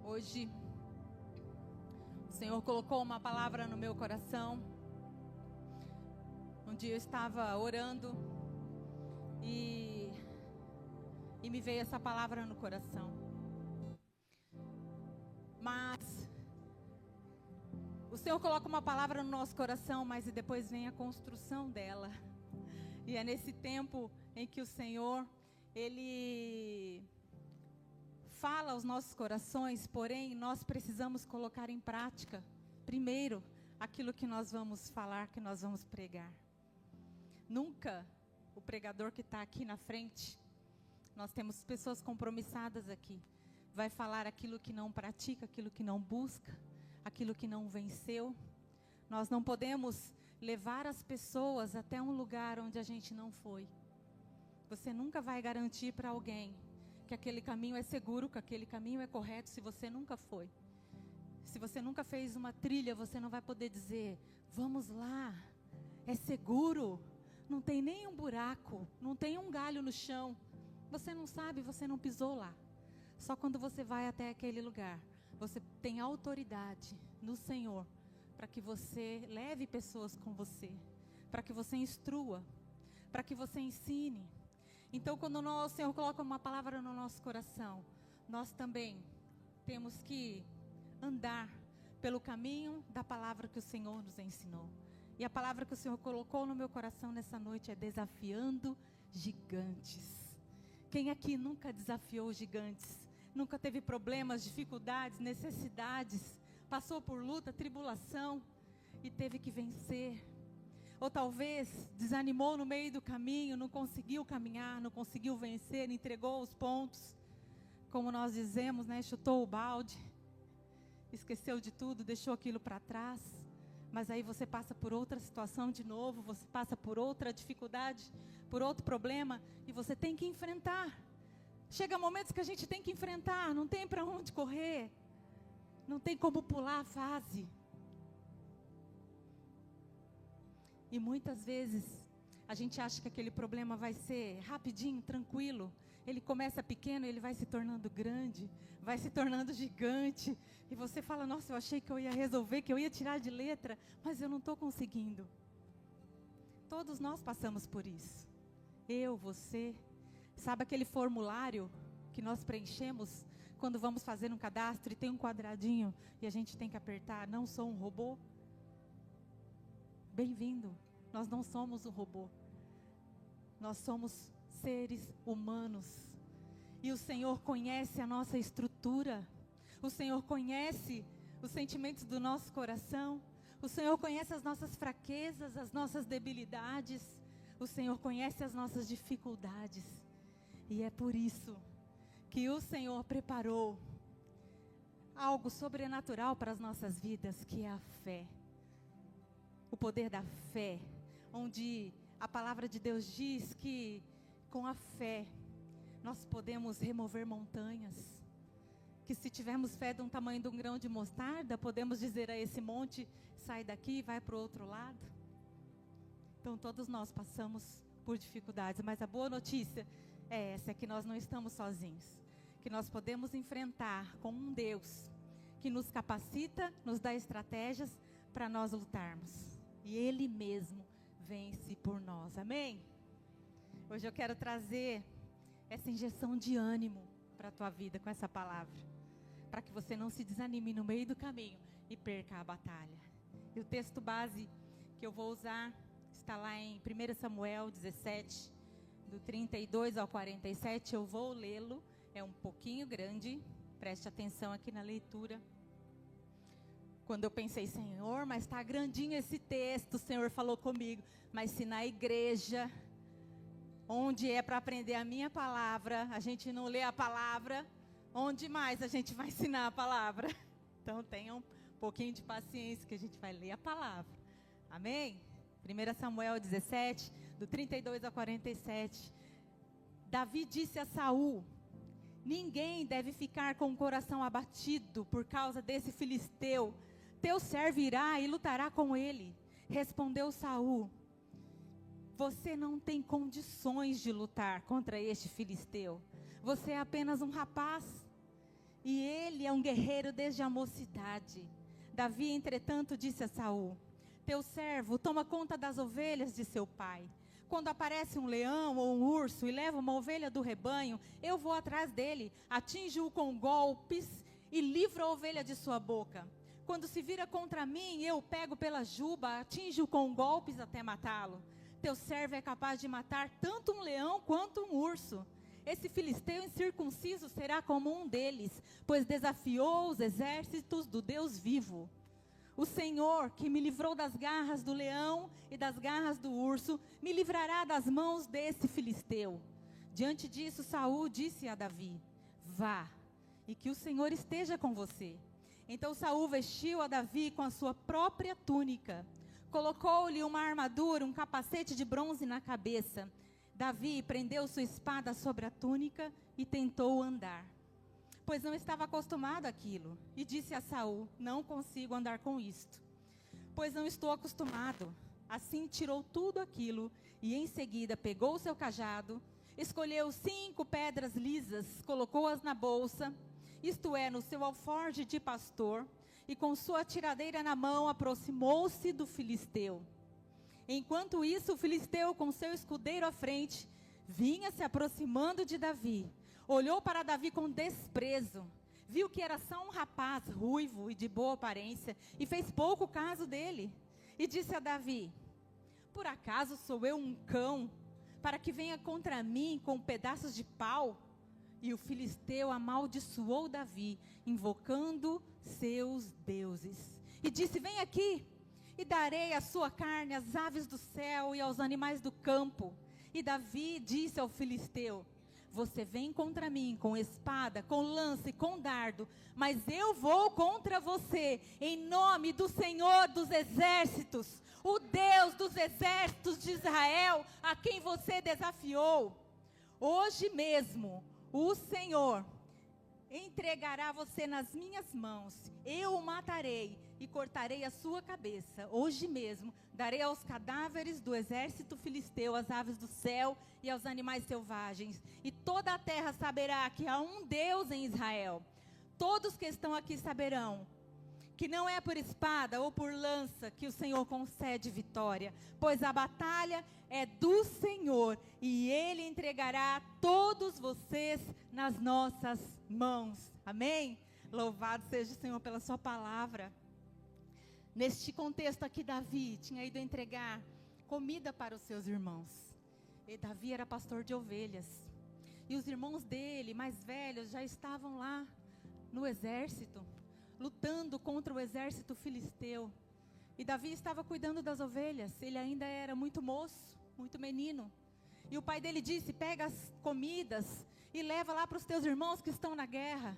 Hoje, o Senhor colocou uma palavra no meu coração. Um dia eu estava orando e me veio essa palavra no coração. Mas o Senhor coloca uma palavra no nosso coração, mas depois vem a construção dela. E é nesse tempo em que o Senhor, Ele fala aos nossos corações, porém nós precisamos colocar em prática, primeiro, aquilo que nós vamos falar, que nós vamos pregar. Nunca o pregador que está aqui na frente, nós temos pessoas compromissadas aqui, vai falar aquilo que não pratica, aquilo que não busca, aquilo que não venceu. Nós não podemos levar as pessoas até um lugar onde a gente não foi. Você nunca vai garantir para alguém que aquele caminho é seguro, que aquele caminho é correto, se você nunca foi. Se você nunca fez uma trilha, você não vai poder dizer, vamos lá, é seguro, não tem nenhum buraco, não tem um galho no chão. Você não sabe, você não pisou lá. Só quando você vai até aquele lugar, você tem autoridade no Senhor, para que você leve pessoas com você, para que você instrua, para que você ensine. Então, quando o Senhor coloca uma palavra no nosso coração, nós também temos que andar pelo caminho da palavra que o Senhor nos ensinou. E a palavra que o Senhor colocou no meu coração nessa noite é desafiando gigantes. Quem aqui nunca desafiou gigantes? Nunca teve problemas, dificuldades, necessidades, passou por luta, tribulação e teve que vencer? Ou talvez desanimou no meio do caminho, não conseguiu caminhar, não conseguiu vencer, entregou os pontos, como nós dizemos, né? Chutou o balde, esqueceu de tudo, deixou aquilo para trás. Mas aí você passa por outra situação de novo, você passa por outra dificuldade, por outro problema, e você tem que enfrentar. Chega momentos que a gente tem que enfrentar, não tem para onde correr, não tem como pular a fase. E muitas vezes a gente acha que aquele problema vai ser rapidinho, tranquilo. Ele começa pequeno, ele vai se tornando grande, vai se tornando gigante. E você fala, nossa, eu achei que eu ia resolver, que eu ia tirar de letra, mas eu não estou conseguindo. Todos nós passamos por isso. Eu, você. Sabe aquele formulário que nós preenchemos quando vamos fazer um cadastro e tem um quadradinho e a gente tem que apertar, não sou um robô? Bem-vindo, nós não somos um robô, nós somos seres humanos, e o Senhor conhece a nossa estrutura, o Senhor conhece os sentimentos do nosso coração, o Senhor conhece as nossas fraquezas, as nossas debilidades, o Senhor conhece as nossas dificuldades, e é por isso que o Senhor preparou algo sobrenatural para as nossas vidas, que é a fé. O poder da fé, onde a palavra de Deus diz que com a fé nós podemos remover montanhas. Que se tivermos fé de um tamanho de um grão de mostarda, podemos dizer a esse monte, sai daqui e vai para o outro lado. Então todos nós passamos por dificuldades, mas a boa notícia é essa, que nós não estamos sozinhos. Que nós podemos enfrentar com um Deus que nos capacita, nos dá estratégias para nós lutarmos. E Ele mesmo vence por nós. Amém? Hoje eu quero trazer essa injeção de ânimo para a tua vida com essa palavra. Para que você não se desanime no meio do caminho e perca a batalha. E o texto base que eu vou usar está lá em 1 Samuel 17, do 32 ao 47. Eu vou lê-lo. É um pouquinho grande. Preste atenção aqui na leitura. Quando eu pensei, Senhor, mas está grandinho esse texto, o Senhor falou comigo. Mas se na igreja, onde é para aprender a minha palavra, a gente não lê a palavra, onde mais a gente vai ensinar a palavra? Então tenham um pouquinho de paciência que a gente vai ler a palavra. Amém? 1 Samuel 17, do 32 ao 47. Davi disse a Saul, ninguém deve ficar com o coração abatido por causa desse filisteu. Teu servo irá e lutará com ele. Respondeu Saul, você não tem condições de lutar contra este filisteu. Você é apenas um rapaz. e ele é um guerreiro desde a mocidade. Davi, entretanto, disse a Saul: teu servo toma conta das ovelhas de seu pai. Quando aparece um leão ou um urso e leva uma ovelha do rebanho, eu vou atrás dele, atinjo-o com golpes e livro a ovelha de sua boca. Quando se vira contra mim, eu o pego pela juba, atinjo-o com golpes até matá-lo. Teu servo é capaz de matar tanto um leão quanto um urso. Esse filisteu incircunciso será como um deles, pois desafiou os exércitos do Deus vivo. O Senhor, que me livrou das garras do leão e das garras do urso, me livrará das mãos desse filisteu. Diante disso, Saul disse a Davi: vá, e que o Senhor esteja com você. Então Saul vestiu a Davi com a sua própria túnica, colocou-lhe uma armadura, um capacete de bronze na cabeça. Davi prendeu sua espada sobre a túnica e tentou andar, pois não estava acostumado àquilo, e disse a Saul: não consigo andar com isto, pois não estou acostumado. Assim tirou tudo aquilo, e em seguida pegou o seu cajado, escolheu 5 pedras lisas, colocou-as na bolsa, isto é, no seu alforje de pastor, e com sua tiradeira na mão aproximou-se do filisteu. Enquanto isso, o filisteu, com seu escudeiro à frente, vinha se aproximando de Davi. Olhou para Davi com desprezo, viu que era só um rapaz ruivo e de boa aparência, e fez pouco caso dele. E disse a Davi: por acaso sou eu um cão, para que venha contra mim com pedaços de pau? E o filisteu amaldiçoou Davi, invocando seus deuses. E disse: vem aqui, e darei a sua carne às aves do céu e aos animais do campo. E Davi disse ao filisteu: você vem contra mim com espada, com lança e com dardo, mas eu vou contra você em nome do Senhor dos exércitos, o Deus dos exércitos de Israel, a quem você desafiou. Hoje mesmo o Senhor entregará você nas minhas mãos, eu o matarei e cortarei a sua cabeça. Hoje mesmo darei aos cadáveres do exército filisteu, às aves do céu e aos animais selvagens. E toda a terra saberá que há um Deus em Israel. Todos que estão aqui saberão que não é por espada ou por lança que o Senhor concede vitória, pois a batalha é do Senhor, e Ele entregará todos vocês nas nossas mãos. Amém? Louvado seja o Senhor pela sua palavra. Neste contexto aqui, Davi tinha ido entregar comida para os seus irmãos. E Davi era pastor de ovelhas. E os irmãos dele, mais velhos, já estavam lá no exército, lutando contra o exército filisteu. E Davi estava cuidando das ovelhas. Ele ainda era muito moço, muito menino. E o pai dele disse: pega as comidas e leva lá para os teus irmãos que estão na guerra.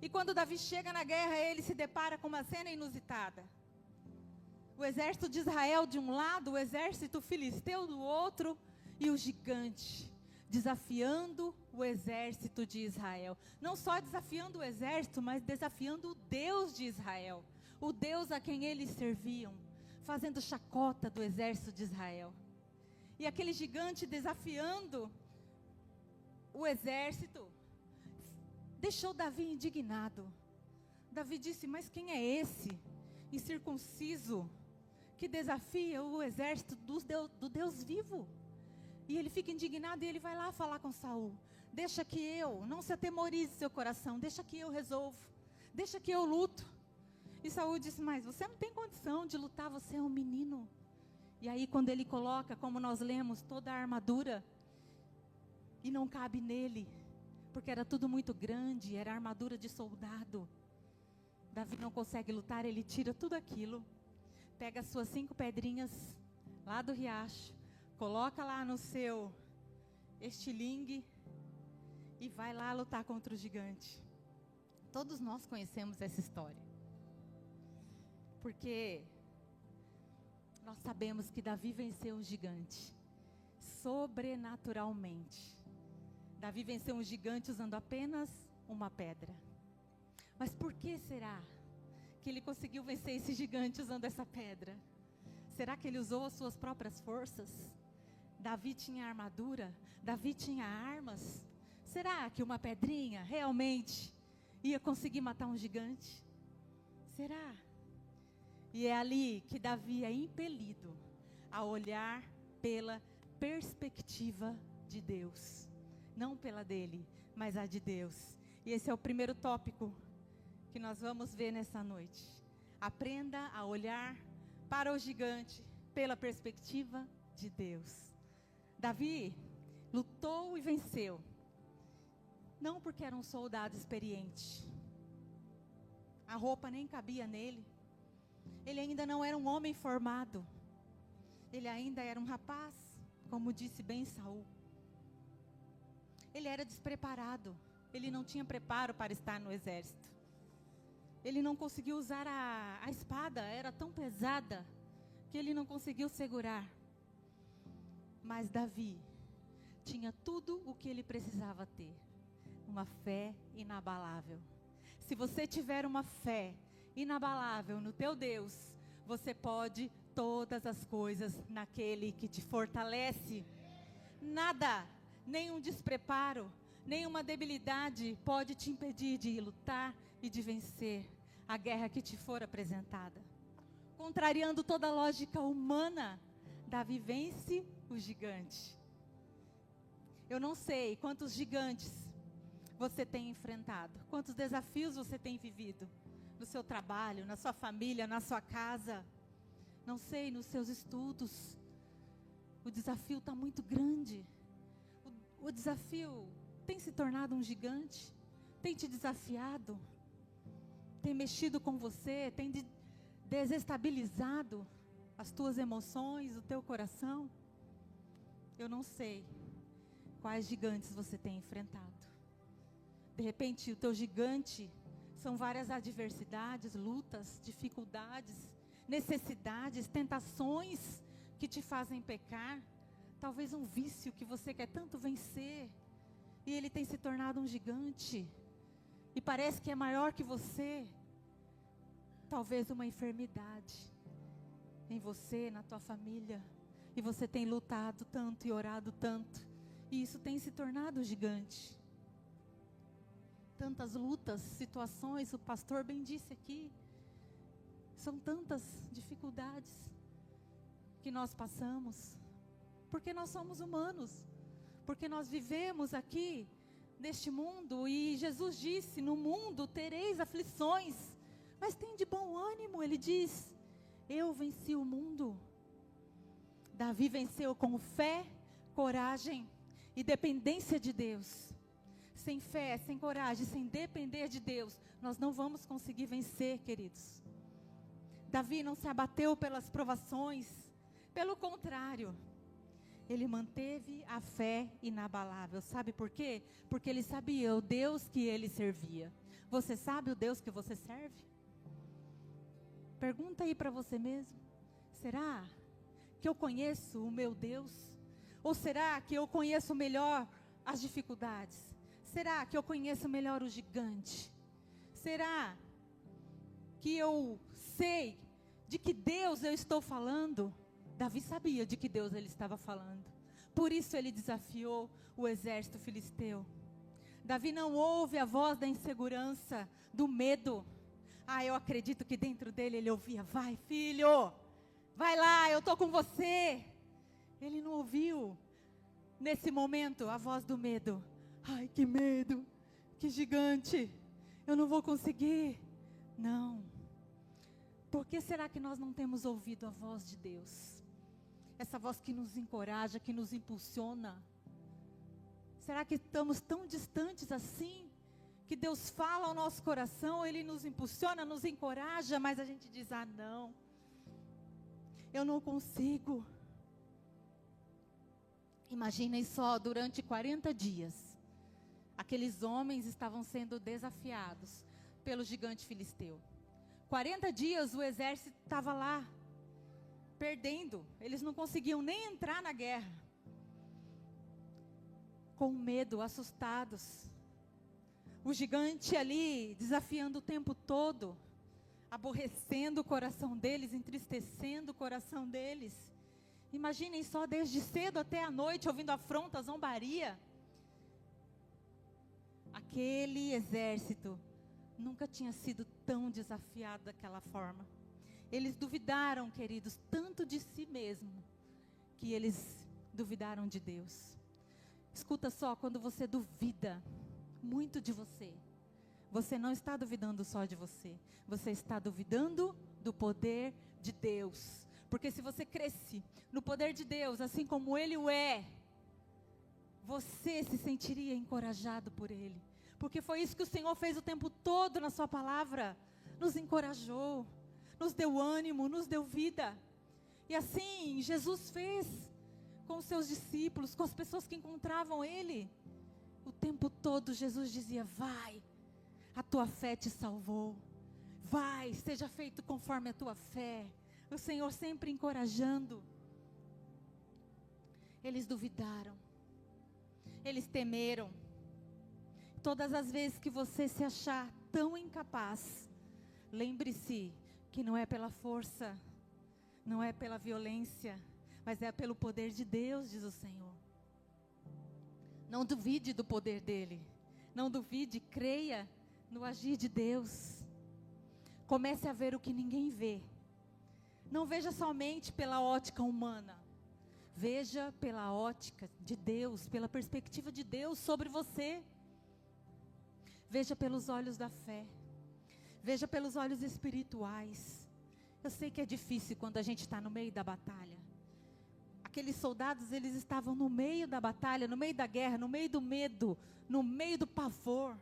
E quando Davi chega na guerra, ele se depara com uma cena inusitada. O exército de Israel de um lado, o exército filisteu do outro, e o gigante desafiando o exército de Israel. Não só desafiando o exército, mas desafiando o Deus de Israel, o Deus a quem eles serviam, fazendo chacota do exército de Israel. E aquele gigante desafiando o exército deixou Davi indignado. Davi disse: mas quem é esse incircunciso que desafia o exército do Deus vivo? E ele fica indignado e ele vai lá falar com Saul: deixa que eu, não se atemorize seu coração, deixa que eu resolvo, deixa que eu luto. E Saul disse: mas você não tem condição de lutar, você é um menino. E aí quando ele coloca, como nós lemos, toda a armadura, e não cabe nele, porque era tudo muito grande, era armadura de soldado. Davi não consegue lutar, ele tira tudo aquilo, pega as suas 5 pedrinhas lá do riacho, coloca lá no seu estilingue e vai lá lutar contra o gigante. Todos nós conhecemos essa história, porque nós sabemos que Davi venceu um gigante, sobrenaturalmente. Davi venceu um gigante usando apenas uma pedra. Mas por que será que ele conseguiu vencer esse gigante usando essa pedra? Será que ele usou as suas próprias forças? Davi tinha armadura? Davi tinha armas? Será que uma pedrinha realmente ia conseguir matar um gigante? Será? E é ali que Davi é impelido a olhar pela perspectiva de Deus. Não pela dele, mas a de Deus. E esse é o primeiro tópico que nós vamos ver nessa noite. Aprenda a olhar para o gigante pela perspectiva de Deus. Davi lutou e venceu. Não porque era um soldado experiente. A roupa nem cabia nele. Ele ainda não era um homem formado. Ele ainda era um rapaz, como disse bem Saul. Ele era despreparado. Ele não tinha preparo para estar no exército. Ele não conseguiu usar a espada, era tão pesada que ele não conseguiu segurar. Mas Davi tinha tudo o que ele precisava ter. Uma fé inabalável. Se você tiver uma fé inabalável no teu Deus, você pode todas as coisas naquele que te fortalece. Nada, nenhum despreparo, nenhuma debilidade pode te impedir de lutar e de vencer a guerra que te for apresentada. Contrariando toda a lógica humana, Davi vence o gigante. Eu não sei quantos gigantes você tem enfrentado, quantos desafios você tem vivido no seu trabalho, na sua família, na sua casa. Não sei, nos seus estudos. O desafio está muito grande. O desafio tem se tornado um gigante, tem te desafiado, tem mexido com você, tem desestabilizado as tuas emoções, o teu coração. Eu não sei quais gigantes você tem enfrentado. De repente, o teu gigante são várias adversidades, lutas, dificuldades, necessidades, tentações que te fazem pecar. Talvez um vício que você quer tanto vencer e ele tem se tornado um gigante e parece que é maior que você. Talvez uma enfermidade em você, na tua família, e você tem lutado tanto e orado tanto, e isso tem se tornado gigante. Tantas lutas, situações, o pastor bem disse aqui, são tantas dificuldades que nós passamos, porque nós somos humanos, porque nós vivemos aqui neste mundo, e Jesus disse: no mundo tereis aflições, mas tem de bom ânimo. Ele diz: eu venci o mundo. Davi venceu com fé, coragem e dependência de Deus. Sem fé, sem coragem, sem depender de Deus, nós não vamos conseguir vencer, queridos. Davi não se abateu pelas provações, pelo contrário, ele manteve a fé inabalável. Sabe por quê? Porque ele sabia o Deus que ele servia. Você sabe o Deus que você serve? Pergunta aí para você mesmo. Será que eu conheço o meu Deus? Ou será que eu conheço melhor as dificuldades? Será que eu conheço melhor o gigante? Será que eu sei de que Deus eu estou falando? Davi sabia de que Deus ele estava falando. Por isso ele desafiou o exército filisteu. Davi não ouve a voz da insegurança, do medo. Eu acredito que dentro dele ele ouvia: vai, filho, vai lá, eu estou com você. Ele não ouviu nesse momento a voz do medo. Ai, que medo, que gigante, eu não vou conseguir. Não. Por que será que nós não temos ouvido a voz de Deus? Essa voz que nos encoraja, que nos impulsiona. Será que estamos tão distantes assim? Que Deus fala ao nosso coração, Ele nos impulsiona, nos encoraja, mas a gente diz: não, eu não consigo. Imaginem só, durante 40 dias, aqueles homens estavam sendo desafiados pelo gigante filisteu. 40 dias o exército estava lá, perdendo. Eles não conseguiam nem entrar na guerra. Com medo, assustados. O gigante ali, desafiando o tempo todo, aborrecendo o coração deles, entristecendo o coração deles. Imaginem só, desde cedo até a noite, ouvindo afronta, zombaria. Aquele exército nunca tinha sido tão desafiado daquela forma. Eles duvidaram, queridos, tanto de si mesmo, que eles duvidaram de Deus. Escuta só, quando você duvida muito de você, você não está duvidando só de você, você está duvidando do poder de Deus. Porque se você cresce no poder de Deus, assim como Ele o é, você se sentiria encorajado por Ele. Porque foi isso que o Senhor fez o tempo todo na sua palavra. Nos encorajou, nos deu ânimo, nos deu vida. E assim Jesus fez com os seus discípulos, com as pessoas que encontravam Ele. O tempo todo Jesus dizia: vai, a tua fé te salvou. Vai, seja feito conforme a tua fé. O Senhor sempre encorajando. Eles duvidaram. Eles temeram. Todas as vezes que você se achar tão incapaz, lembre-se que não é pela força, não é pela violência, mas é pelo poder de Deus, diz o Senhor. Não duvide do poder dele. Não duvide, creia no agir de Deus. Comece a ver o que ninguém vê. Não veja somente pela ótica humana. Veja pela ótica de Deus, pela perspectiva de Deus sobre você. Veja pelos olhos da fé. Veja pelos olhos espirituais. Eu sei que é difícil quando a gente está no meio da batalha. Aqueles soldados, eles estavam no meio da batalha, no meio da guerra, no meio do medo, no meio do pavor.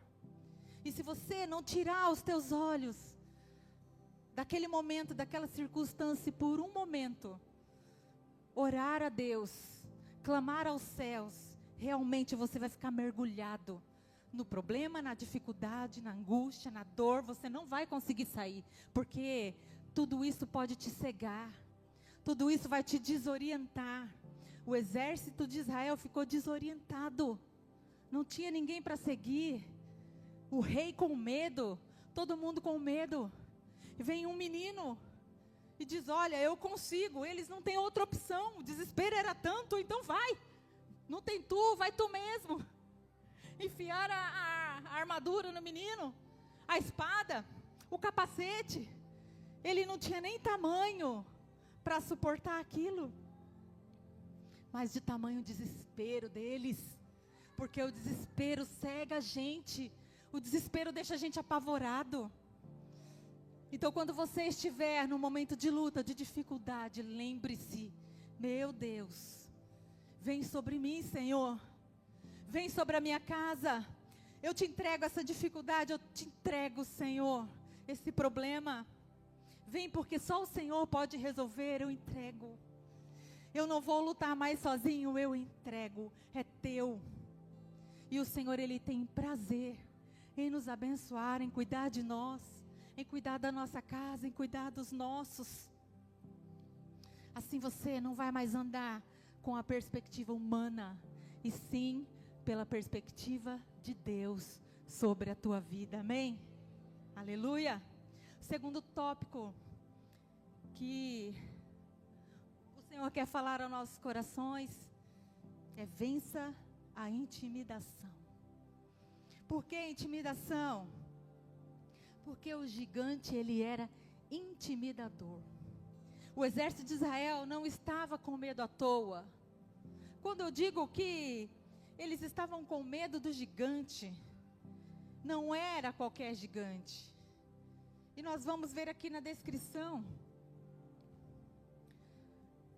E se você não tirar os teus olhos daquele momento, daquela circunstância, por um momento, orar a Deus, clamar aos céus, realmente você vai ficar mergulhado no problema, na dificuldade, na angústia, na dor. Você não vai conseguir sair, porque tudo isso pode te cegar, tudo isso vai te desorientar. O exército de Israel ficou desorientado, não tinha ninguém para seguir, o rei com medo, todo mundo com medo. E vem um menino e diz: olha, eu consigo. Eles não têm outra opção, o desespero era tanto, então vai, não tem tu, vai tu mesmo. Enfiaram a armadura no menino, a espada, o capacete. Ele não tinha nem tamanho para suportar aquilo. Mas de tamanho desespero deles, porque o desespero cega a gente, o desespero deixa a gente apavorado. Então, quando você estiver num momento de luta, de dificuldade, lembre-se: meu Deus, vem sobre mim, Senhor. Vem sobre a minha casa. Eu te entrego essa dificuldade, eu te entrego, Senhor, esse problema. Vem, porque só o Senhor pode resolver, eu entrego. Eu não vou lutar mais sozinho, eu entrego, é teu. E o Senhor, Ele tem prazer em nos abençoar, em cuidar de nós, em cuidar da nossa casa, em cuidar dos nossos. Assim você não vai mais andar com a perspectiva humana, e sim pela perspectiva de Deus sobre a tua vida, amém? Aleluia! Segundo tópico que o Senhor quer falar aos nossos corações é: vença a intimidação. Por que intimidação? Porque o gigante, ele era intimidador. O exército de Israel não estava com medo à toa. Quando eu digo que eles estavam com medo do gigante, não era qualquer gigante. E nós vamos ver aqui na descrição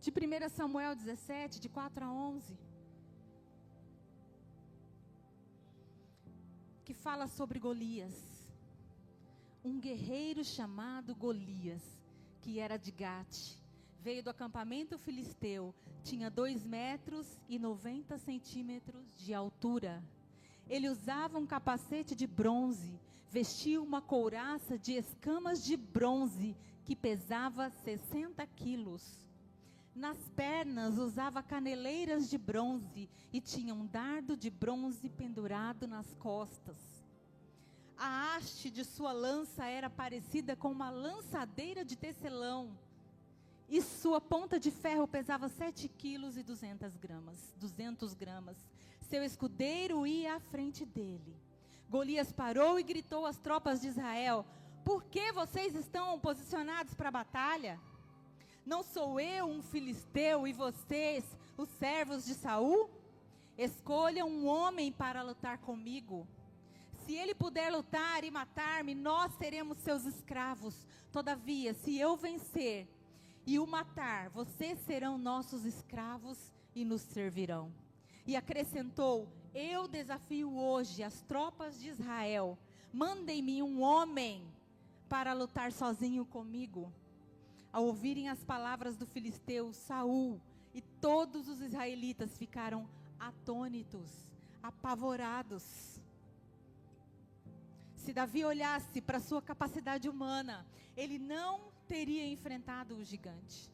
de 1 Samuel 17, de 4 a 11, que fala sobre Golias. Um guerreiro chamado Golias, que era de Gate, veio do acampamento filisteu, tinha 2,90 metros de altura. Ele usava um capacete de bronze, vestia uma couraça de escamas de bronze, que pesava 60 quilos. Nas pernas usava caneleiras de bronze e tinha um dardo de bronze pendurado nas costas. A haste de sua lança era parecida com uma lançadeira de tecelão, e sua ponta de ferro pesava 7 quilos e 200 gramas. Seu escudeiro ia à frente dele. Golias parou e gritou às tropas de Israel: por que vocês estão posicionados para a batalha? Não sou eu um filisteu e vocês, os servos de Saul? Escolham um homem para lutar comigo. Se ele puder lutar e matar-me, nós seremos seus escravos. Todavia, se eu vencer e o matar, vocês serão nossos escravos e nos servirão. E acrescentou: eu desafio hoje as tropas de Israel. Mandem-me um homem para lutar sozinho comigo. Ao ouvirem as palavras do filisteu, Saul e todos os israelitas ficaram atônitos, apavorados. Se Davi olhasse para sua capacidade humana, ele não teria enfrentado o gigante.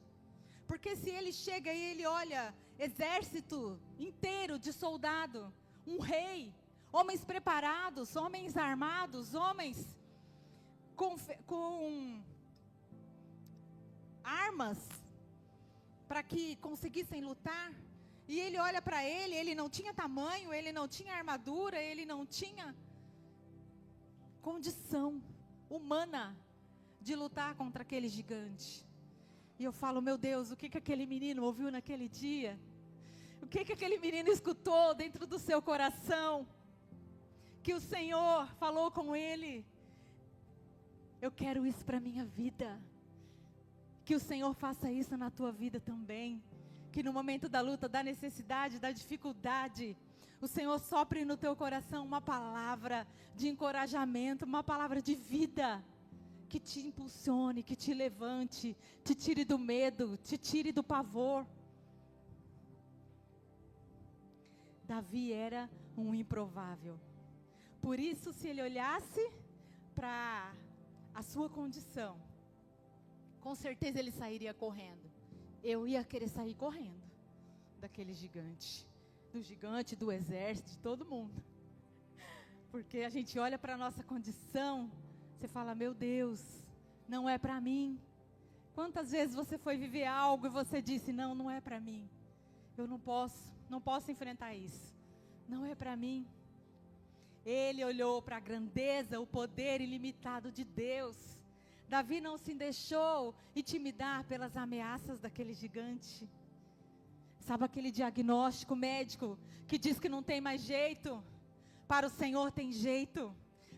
Porque se ele chega e ele olha exército inteiro de soldado, um rei, homens preparados, homens armados, homens com armas para que conseguissem lutar, e ele olha para ele, ele não tinha tamanho, ele não tinha armadura, ele não tinha condição humana de lutar contra aquele gigante. E eu falo: meu Deus, o que aquele menino ouviu naquele dia? O que aquele menino escutou dentro do seu coração? Que o Senhor falou com ele: eu quero isso para a minha vida. Que o Senhor faça isso na tua vida também. Que no momento da luta, da necessidade, da dificuldade, o Senhor sopre no teu coração uma palavra de encorajamento, uma palavra de vida, que te impulsione, que te levante, te tire do medo, te tire do pavor. Davi era um improvável. Por isso, se ele olhasse para a sua condição, com certeza ele sairia correndo. Eu ia querer sair correndo daquele gigante. Do gigante, do exército, de todo mundo. Porque a gente olha para a nossa condição, você fala: meu Deus, não é para mim. Quantas vezes você foi viver algo e você disse: não, não é para mim. Eu não posso enfrentar isso. Não é para mim. Ele olhou para a grandeza, o poder ilimitado de Deus. Davi não se deixou intimidar pelas ameaças daquele gigante. Sabe aquele diagnóstico médico que diz que não tem mais jeito? Para o Senhor tem jeito.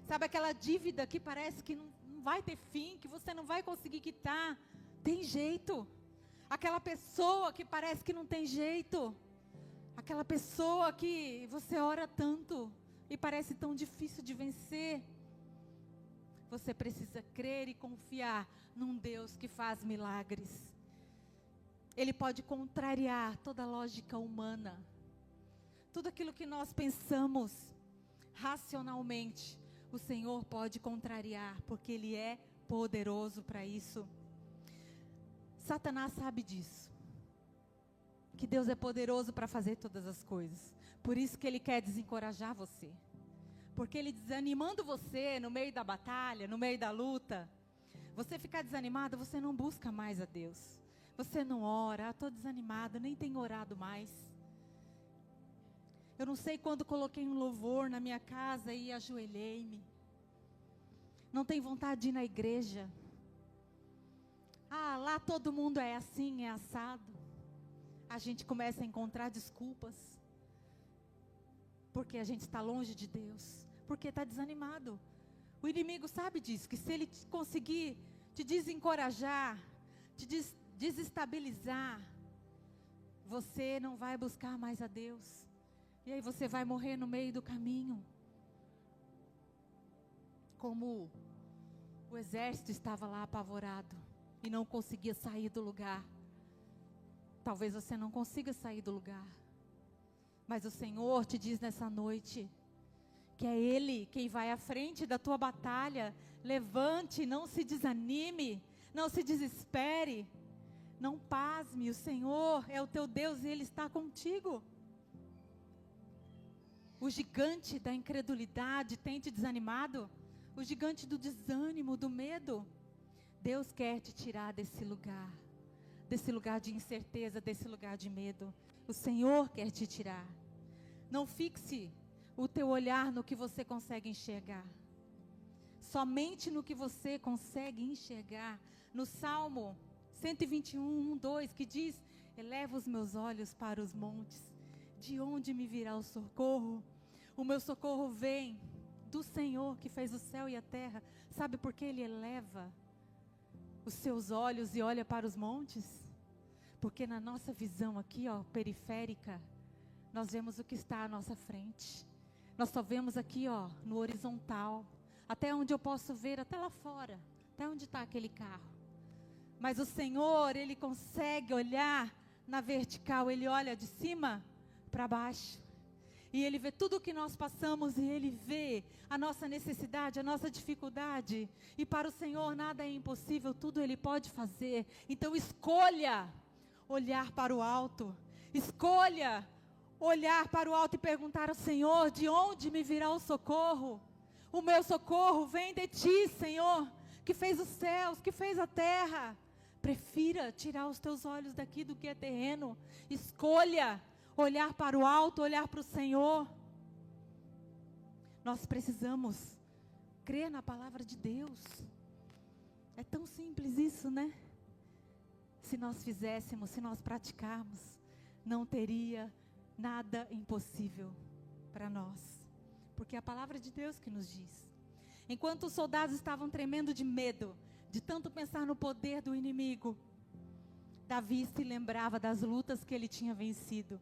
Sabe aquela dívida que parece que não vai ter fim, que você não vai conseguir quitar? Tem jeito. Aquela pessoa que parece que não tem jeito. Aquela pessoa que você ora tanto e parece tão difícil de vencer. Você precisa crer e confiar num Deus que faz milagres. Ele pode contrariar toda a lógica humana. Tudo aquilo que nós pensamos racionalmente, o Senhor pode contrariar, porque Ele é poderoso para isso. Satanás sabe disso. Que Deus é poderoso para fazer todas as coisas. Por isso que Ele quer desencorajar você. Porque Ele desanimando você no meio da batalha, no meio da luta, você ficar desanimado, você não busca mais a Deus. Você não ora: estou desanimado, nem tenho orado mais. Eu não sei quando coloquei um louvor na minha casa e ajoelhei-me. Não tenho vontade de ir na igreja. Ah, lá todo mundo é assim, é assado. A gente começa a encontrar desculpas. Porque a gente está longe de Deus. Porque está desanimado. O inimigo sabe disso, que se ele conseguir te desencorajar, te desestabilizar, você não vai buscar mais a Deus. E aí você vai morrer no meio do caminho. Como o exército estava lá apavorado e não conseguia sair do lugar. Talvez você não consiga sair do lugar. Mas o Senhor te diz nessa noite que é Ele quem vai à frente da tua batalha. Levante, não se desanime, não se desespere. Não pasme, o Senhor é o teu Deus e Ele está contigo. O gigante da incredulidade tem te desanimado? O gigante do desânimo, do medo? Deus quer te tirar desse lugar de incerteza, desse lugar de medo. O Senhor quer te tirar. Não fixe o teu olhar no que você consegue enxergar. Somente no que você consegue enxergar. No Salmo 121, 2, que diz: eleva os meus olhos para os montes. De onde me virá o socorro? O meu socorro vem do Senhor que fez o céu e a terra. Sabe por que Ele eleva os seus olhos e olha para os montes? Porque na nossa visão aqui, ó, periférica, nós vemos o que está à nossa frente. Nós só vemos aqui, ó, no horizontal. Até onde eu posso ver, até lá fora. Até onde está aquele carro. Mas o Senhor, Ele consegue olhar na vertical. Ele olha de cima para baixo. E Ele vê tudo o que nós passamos. E Ele vê a nossa necessidade, a nossa dificuldade. E para o Senhor nada é impossível. Tudo Ele pode fazer. Então escolha olhar para o alto. Escolha olhar para o alto e perguntar ao Senhor: de onde me virá o socorro? O meu socorro vem de Ti, Senhor, que fez os céus, que fez a terra. Prefira tirar os teus olhos daqui do que é terreno. Escolha olhar para o alto, olhar para o Senhor. Nós precisamos crer na palavra de Deus. É tão simples isso, né? Se nós fizéssemos, se nós praticarmos, não teria nada impossível para nós. Porque é a palavra de Deus que nos diz. Enquanto os soldados estavam tremendo de medo, de tanto pensar no poder do inimigo, Davi se lembrava das lutas que ele tinha vencido.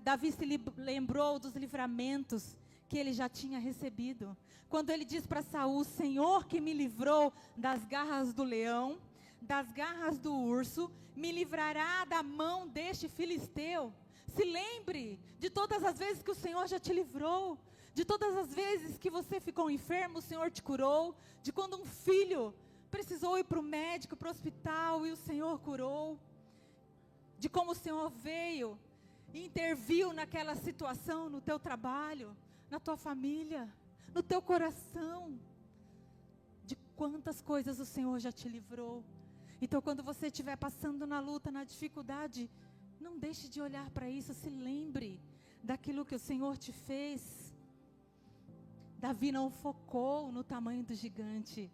Davi se lembrou dos livramentos que ele já tinha recebido. Quando ele diz para Saul: Senhor que me livrou das garras do leão, das garras do urso, me livrará da mão deste filisteu. Se lembre de todas as vezes que o Senhor já te livrou. De todas as vezes que você ficou enfermo, o Senhor te curou. De quando um filho precisou ir para o médico, para o hospital, e o Senhor curou. De como o Senhor veio e interviu naquela situação, no teu trabalho, na tua família, no teu coração. De quantas coisas o Senhor já te livrou. Então, quando você estiver passando na luta, na dificuldade, não deixe de olhar para isso. Se lembre daquilo que o Senhor te fez. Davi não focou no tamanho do gigante,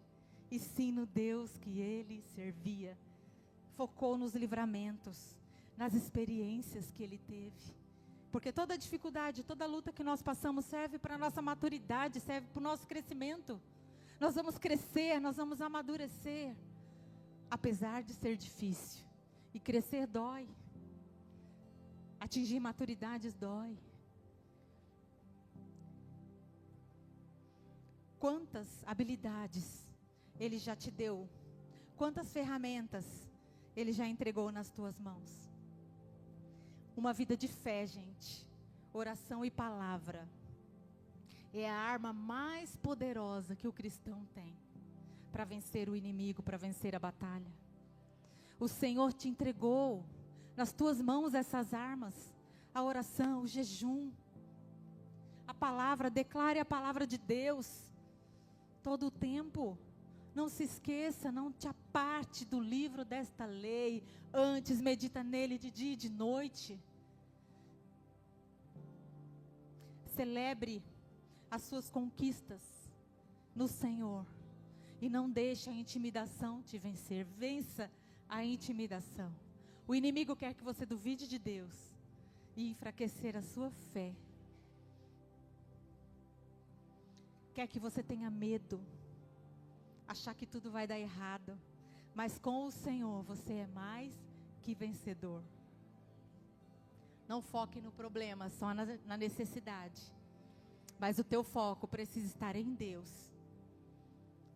e sim no Deus que ele servia. Focou nos livramentos, nas experiências que ele teve. Porque toda dificuldade, toda luta que nós passamos serve para a nossa maturidade, serve para o nosso crescimento. Nós vamos crescer, nós vamos amadurecer. Apesar de ser difícil. E crescer dói. Atingir maturidades dói. Quantas habilidades Ele já te deu? Quantas ferramentas Ele já entregou nas tuas mãos? Uma vida de fé, gente. Oração e palavra. É a arma mais poderosa que o cristão tem para vencer o inimigo, para vencer a batalha. O Senhor te entregou nas tuas mãos essas armas. A oração, o jejum, a palavra. Declare a palavra de Deus todo o tempo. Não se esqueça, não te aparte do livro desta lei. Antes medita nele de dia e de noite. Celebre as suas conquistas no Senhor. E não deixe a intimidação te vencer. Vença a intimidação. O inimigo quer que você duvide de Deus e enfraquecer a sua fé. Quer que você tenha medo, achar que tudo vai dar errado. Mas com o Senhor você é mais que vencedor. Não foque no problema, só na necessidade. Mas o teu foco precisa estar em Deus.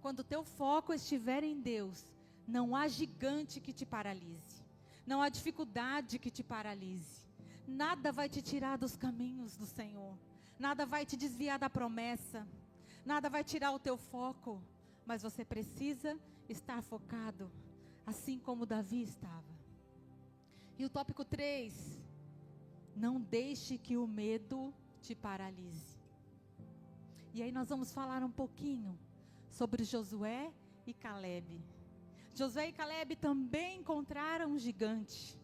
Quando o teu foco estiver em Deus, não há gigante que te paralise. Não há dificuldade que te paralise. Nada vai te tirar dos caminhos do Senhor. Nada vai te desviar da promessa. Nada vai tirar o teu foco. Mas você precisa estar focado, assim como Davi estava. E o tópico 3. Não deixe que o medo te paralise. E aí nós vamos falar um pouquinho sobre Josué e Calebe. Josué e Calebe também encontraram um gigante.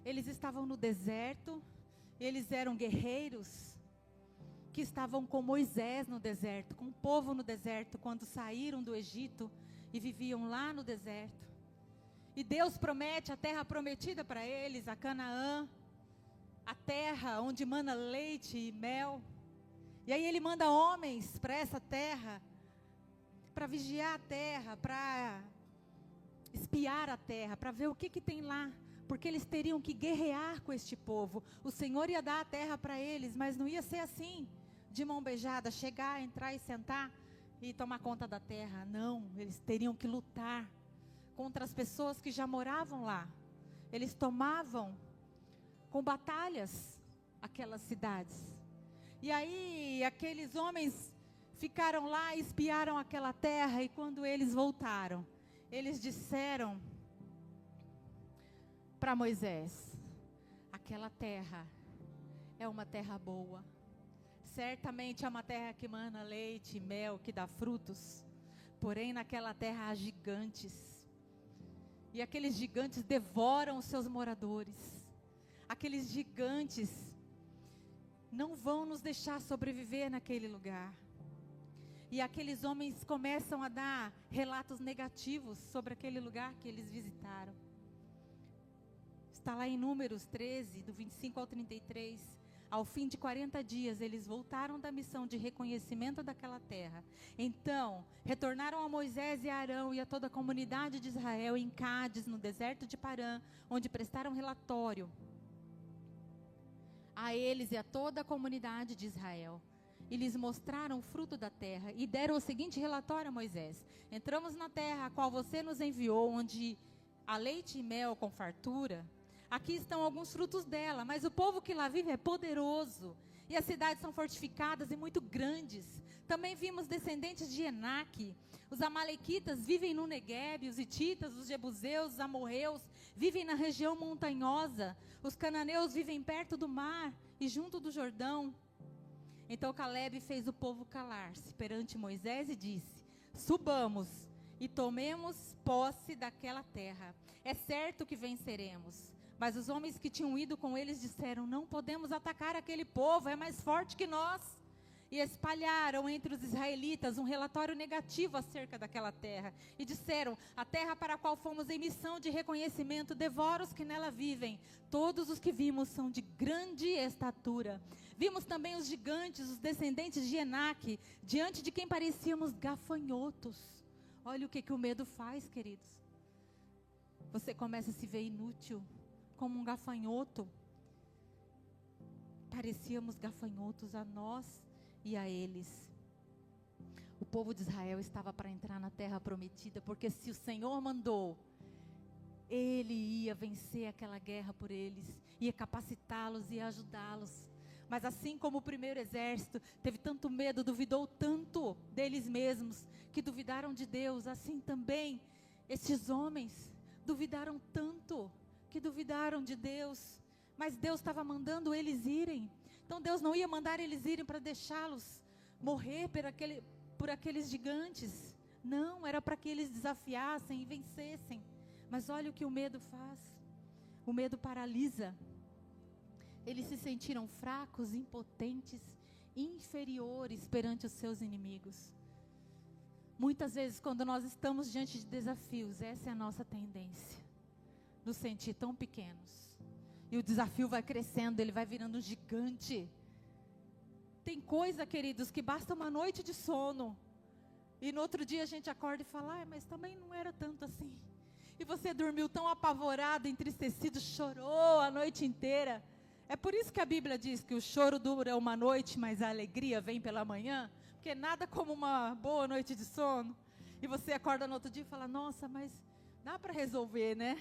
Eles estavam no deserto. Eles eram guerreiros que estavam com Moisés no deserto, com o povo no deserto, quando saíram do Egito e viviam lá no deserto. E Deus promete a terra prometida para eles, a Canaã, a terra onde mana leite e mel. E aí Ele manda homens para essa terra, para vigiar a terra, para espiar a terra, para ver o que tem lá. Porque eles teriam que guerrear com este povo. O Senhor ia dar a terra para eles, mas não ia ser assim, de mão beijada, chegar, entrar e sentar e tomar conta da terra. Não, eles teriam que lutar contra as pessoas que já moravam lá. Eles tomavam com batalhas aquelas cidades. E aí aqueles homens ficaram lá, espiaram aquela terra, e quando eles voltaram, eles disseram para Moisés: aquela terra é uma terra boa, certamente é uma terra que mana leite e mel, que dá frutos, porém naquela terra há gigantes, e aqueles gigantes devoram os seus moradores, aqueles gigantes não vão nos deixar sobreviver naquele lugar. E aqueles homens começam a dar relatos negativos sobre aquele lugar que eles visitaram. Está lá em Números 13, do 25 ao 33. Ao fim de 40 dias, eles voltaram da missão de reconhecimento daquela terra. Então, retornaram a Moisés e a Arão e a toda a comunidade de Israel em Cádiz, no deserto de Parã, onde prestaram relatório a eles e a toda a comunidade de Israel. E lhes mostraram o fruto da terra e deram o seguinte relatório a Moisés: entramos na terra a qual você nos enviou, onde há leite e mel com fartura. Aqui estão alguns frutos dela, mas o povo que lá vive é poderoso, e as cidades são fortificadas e muito grandes. Também vimos descendentes de Enaque. Os amalequitas vivem no Neguebe, os hititas, os jebuseus, os amorreus vivem na região montanhosa. Os cananeus vivem perto do mar e junto do Jordão. Então Calebe fez o povo calar-se perante Moisés e disse: subamos e tomemos posse daquela terra. É certo que venceremos. Mas os homens que tinham ido com eles disseram: não podemos atacar aquele povo, é mais forte que nós. E espalharam entre os israelitas um relatório negativo acerca daquela terra. E disseram: a terra para a qual fomos em missão de reconhecimento devora os que nela vivem. Todos os que vimos são de grande estatura. Vimos também os gigantes, os descendentes de Enaque, diante de quem parecíamos gafanhotos. Olha o que o medo faz, queridos. Você começa a se ver inútil, como um gafanhoto. Parecíamos gafanhotos a nós e a eles. O povo de Israel estava para entrar na terra prometida, porque se o Senhor mandou, Ele ia vencer aquela guerra por eles, ia capacitá-los, ia ajudá-los. Mas assim como o primeiro exército teve tanto medo, duvidou tanto deles mesmos, que duvidaram de Deus, assim também esses homens duvidaram tanto, que duvidaram de Deus, mas Deus estava mandando eles irem. Então Deus não ia mandar eles irem para deixá-los morrer por aqueles gigantes. Não, era para que eles desafiassem e vencessem. Mas olha o que o medo faz. O medo paralisa. Eles se sentiram fracos, impotentes, inferiores perante os seus inimigos. Muitas vezes, quando nós estamos diante de desafios, essa é a nossa tendência. Nos sentir tão pequenos. E o desafio vai crescendo, ele vai virando um gigante. Tem coisa, queridos, que basta uma noite de sono. E no outro dia a gente acorda e fala: mas também não era tanto assim. E você dormiu tão apavorado, entristecido, chorou a noite inteira. É por isso que a Bíblia diz que o choro dura uma noite, mas a alegria vem pela manhã. Porque nada como uma boa noite de sono. E você acorda no outro dia e fala: nossa, mas dá para resolver, né?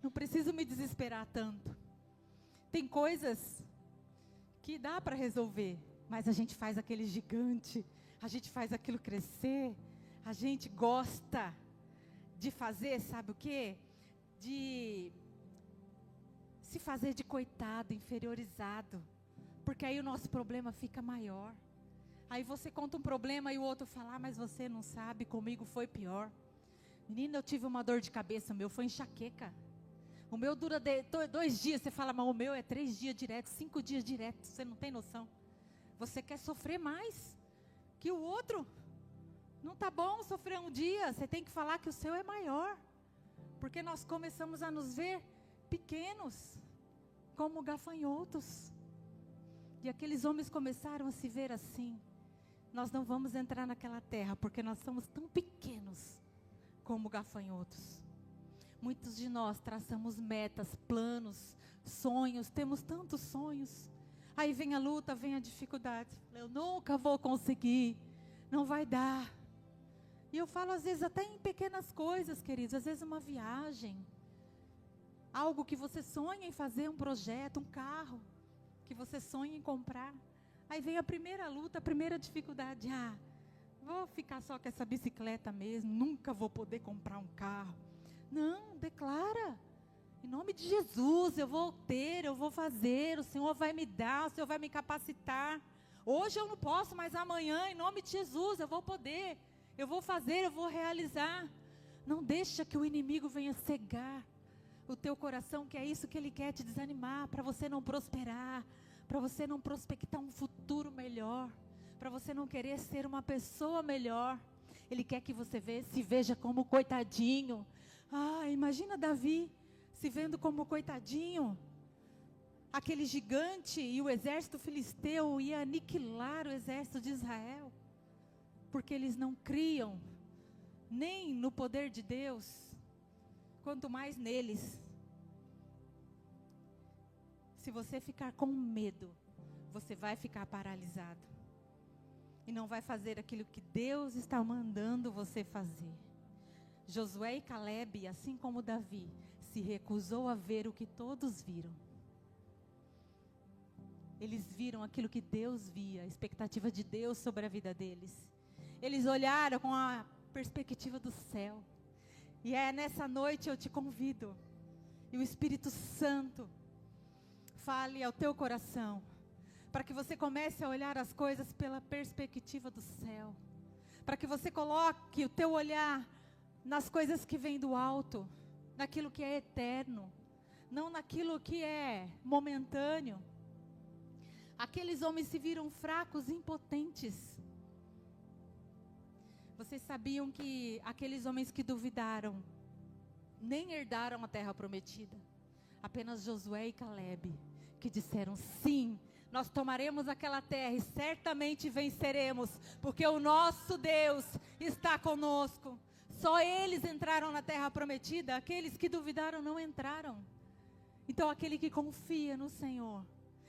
Não preciso me desesperar tanto. Tem coisas que dá para resolver, mas a gente faz aquele gigante, a gente faz aquilo crescer, a gente gosta de fazer, sabe o quê? De se fazer de coitado, inferiorizado, porque aí o nosso problema fica maior. Aí você conta um problema e o outro fala: mas você não sabe, comigo foi pior. Menina, eu tive uma dor de cabeça, o meu foi enxaqueca. O meu dura 2 dias, você fala: mas o meu é 3 dias direto, 5 dias direto, você não tem noção. Você quer sofrer mais que o outro? Não está bom sofrer um dia, você tem que falar que o seu é maior. Porque nós começamos a nos ver pequenos, como gafanhotos. E aqueles homens começaram a se ver assim. Nós não vamos entrar naquela terra, porque nós somos tão pequenos como gafanhotos. Muitos de nós traçamos metas, planos, sonhos, temos tantos sonhos. Aí vem a luta, vem a dificuldade. Eu nunca vou conseguir, não vai dar. E eu falo às vezes até em pequenas coisas, queridos, às vezes uma viagem. Algo que você sonha em fazer, um projeto, um carro, que você sonha em comprar. Aí vem a primeira luta, a primeira dificuldade. Vou ficar só com essa bicicleta mesmo, nunca vou poder comprar um carro. Não, declara. Em nome de Jesus, eu vou ter, eu vou fazer, o Senhor vai me dar, o Senhor vai me capacitar. Hoje eu não posso, mas amanhã, em nome de Jesus, eu vou poder. Eu vou fazer, eu vou realizar. Não deixa que o inimigo venha cegar o teu coração, que é isso que ele quer te desanimar, para você não prosperar, para você não prospectar um futuro melhor, para você não querer ser uma pessoa melhor. Ele quer que você se veja como coitadinho. Imagina Davi se vendo como coitadinho. Aquele gigante e o exército filisteu ia aniquilar o exército de Israel. Porque eles não criam nem no poder de Deus, quanto mais neles. Se você ficar com medo, você vai ficar paralisado. E não vai fazer aquilo que Deus está mandando você fazer. Josué e Calebe, assim como Davi, se recusou a ver o que todos viram. Eles viram aquilo que Deus via, a expectativa de Deus sobre a vida deles. Eles olharam com a perspectiva do céu. E nessa noite eu te convido. E o Espírito Santo fale ao teu coração. Para que você comece a olhar as coisas pela perspectiva do céu. Para que você coloque o teu olhar nas coisas que vêm do alto. Naquilo que é eterno. Não naquilo que é momentâneo. Aqueles homens se viram fracos e impotentes. Vocês sabiam que aqueles homens que duvidaram nem herdaram a terra prometida? Apenas Josué e Calebe, que disseram sim, nós tomaremos aquela terra e certamente venceremos, porque o nosso Deus está conosco. Só eles entraram na terra prometida, aqueles que duvidaram não entraram. Então aquele que confia no Senhor,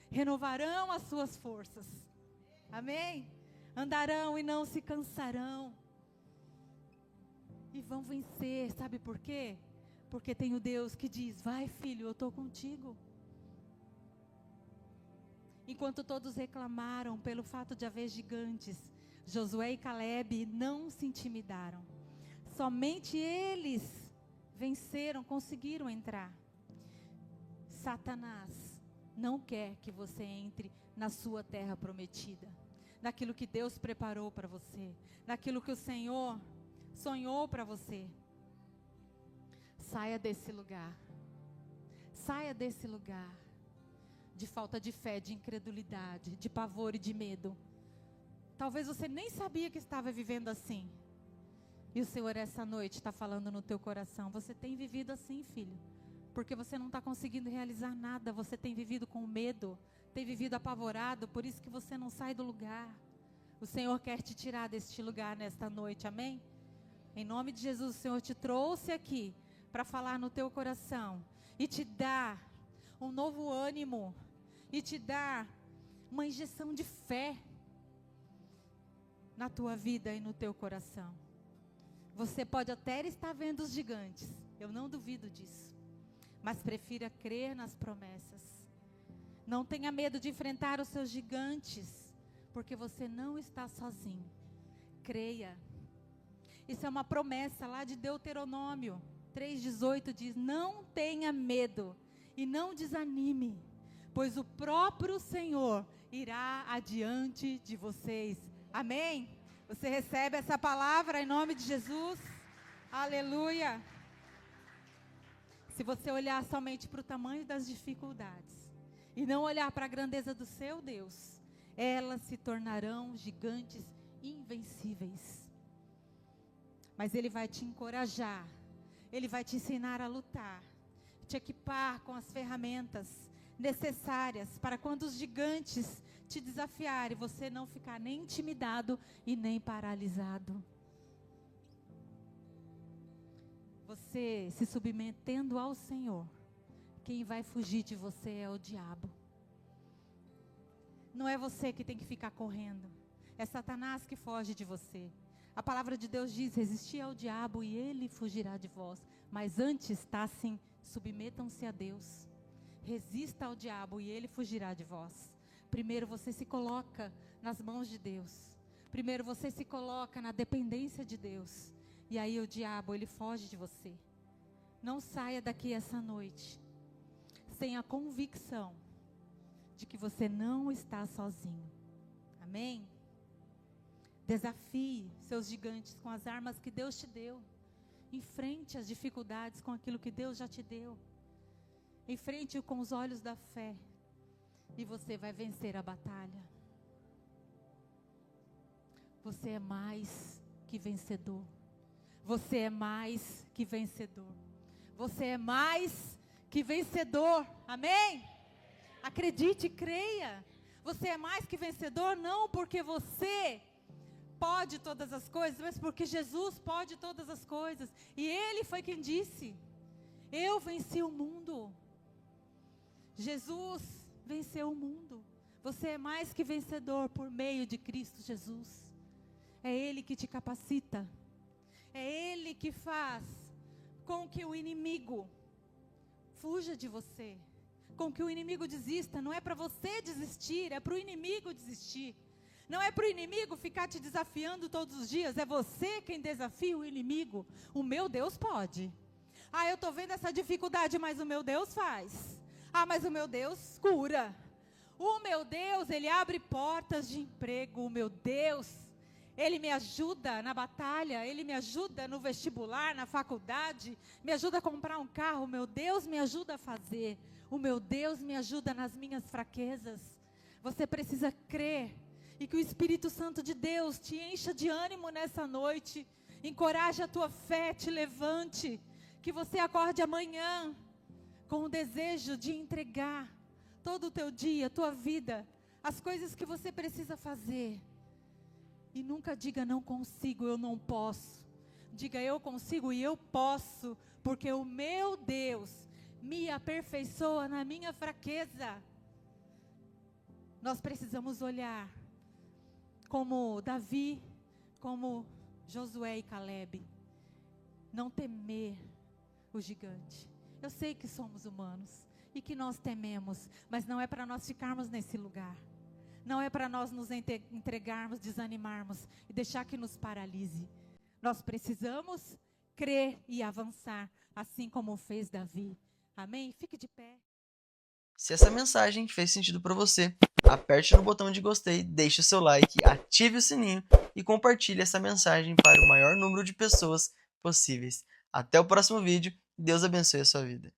renovarão as suas forças. Amém? Andarão e não se cansarão. E vão vencer, sabe por quê? Porque tem o Deus que diz, vai filho, eu estou contigo. Enquanto todos reclamaram pelo fato de haver gigantes, Josué e Calebe não se intimidaram. Somente eles venceram, conseguiram entrar. Satanás não quer que você entre na sua terra prometida. Naquilo que Deus preparou para você. Naquilo que o Senhor sonhou para você. Saia desse lugar. Saia desse lugar de falta de fé, de incredulidade, de pavor e de medo. Talvez você nem sabia que estava vivendo assim. E o Senhor essa noite está falando no teu coração. Você tem vivido assim, filho. Porque você não está conseguindo realizar nada. Você tem vivido com medo. Tem vivido apavorado. Por isso que você não sai do lugar. O Senhor quer te tirar deste lugar nesta noite. Amém? Em nome de Jesus, o Senhor te trouxe aqui para falar no teu coração e te dar um novo ânimo e te dar uma injeção de fé na tua vida e no teu coração. Você pode até estar vendo os gigantes, eu não duvido disso, mas prefira crer nas promessas. Não tenha medo de enfrentar os seus gigantes, porque você não está sozinho. Creia. Isso é uma promessa lá de Deuteronômio 3,18 diz, não tenha medo e não desanime, pois o próprio Senhor irá adiante de vocês. Amém? Você recebe essa palavra em nome de Jesus? Aleluia! Se você olhar somente para o tamanho das dificuldades e não olhar para a grandeza do seu Deus, elas se tornarão gigantes invencíveis. Mas Ele vai te encorajar, Ele vai te ensinar a lutar, te equipar com as ferramentas necessárias para quando os gigantes te desafiarem, você não ficar nem intimidado e nem paralisado. Você se submetendo ao Senhor, quem vai fugir de você é o diabo. Não é você que tem que ficar correndo, é Satanás que foge de você. A palavra de Deus diz: resisti ao diabo e ele fugirá de vós. Mas antes está assim: submetam-se a Deus. Resista ao diabo e ele fugirá de vós. Primeiro você se coloca nas mãos de Deus. Primeiro você se coloca na dependência de Deus. E aí o diabo, ele foge de você. Não saia daqui essa noite sem a convicção de que você não está sozinho. Amém? Desafie seus gigantes com as armas que Deus te deu. Enfrente as dificuldades com aquilo que Deus já te deu. Enfrente-o com os olhos da fé. E você vai vencer a batalha. Você é mais que vencedor. Você é mais que vencedor. Você é mais que vencedor. Amém? Acredite e creia. Você é mais que vencedor, não porque você pode todas as coisas, mas porque Jesus pode todas as coisas. E Ele foi quem disse: eu venci o mundo. Jesus venceu o mundo. Você é mais que vencedor por meio de Cristo Jesus. É Ele que te capacita. É Ele que faz com que o inimigo fuja de você. Com que o inimigo desista. Não é para você desistir, é para o inimigo desistir. Não é para o inimigo ficar te desafiando todos os dias. É você quem desafia o inimigo. O meu Deus pode. Eu estou vendo essa dificuldade, mas o meu Deus faz. Mas o meu Deus cura. O meu Deus, Ele abre portas de emprego. O meu Deus, Ele me ajuda na batalha. Ele me ajuda no vestibular, na faculdade. Me ajuda a comprar um carro. O meu Deus me ajuda a fazer. O meu Deus me ajuda nas minhas fraquezas. Você precisa crer. E que o Espírito Santo de Deus te encha de ânimo nessa noite. Encoraje a tua fé, te levante. Que você acorde amanhã com o desejo de entregar todo o teu dia, tua vida, as coisas que você precisa fazer. E nunca diga não consigo, eu não posso. Diga eu consigo e eu posso, porque o meu Deus me aperfeiçoa na minha fraqueza. Nós precisamos olhar como Davi, como Josué e Calebe. Não temer o gigante. Eu sei que somos humanos e que nós tememos, mas não é para nós ficarmos nesse lugar. Não é para nós nos entregarmos, desanimarmos e deixar que nos paralise. Nós precisamos crer e avançar, assim como fez Davi. Amém? Fique de pé. Se essa mensagem fez sentido para você, aperte no botão de gostei, deixe o seu like, ative o sininho e compartilhe essa mensagem para o maior número de pessoas possíveis. Até o próximo vídeo. Deus abençoe a sua vida.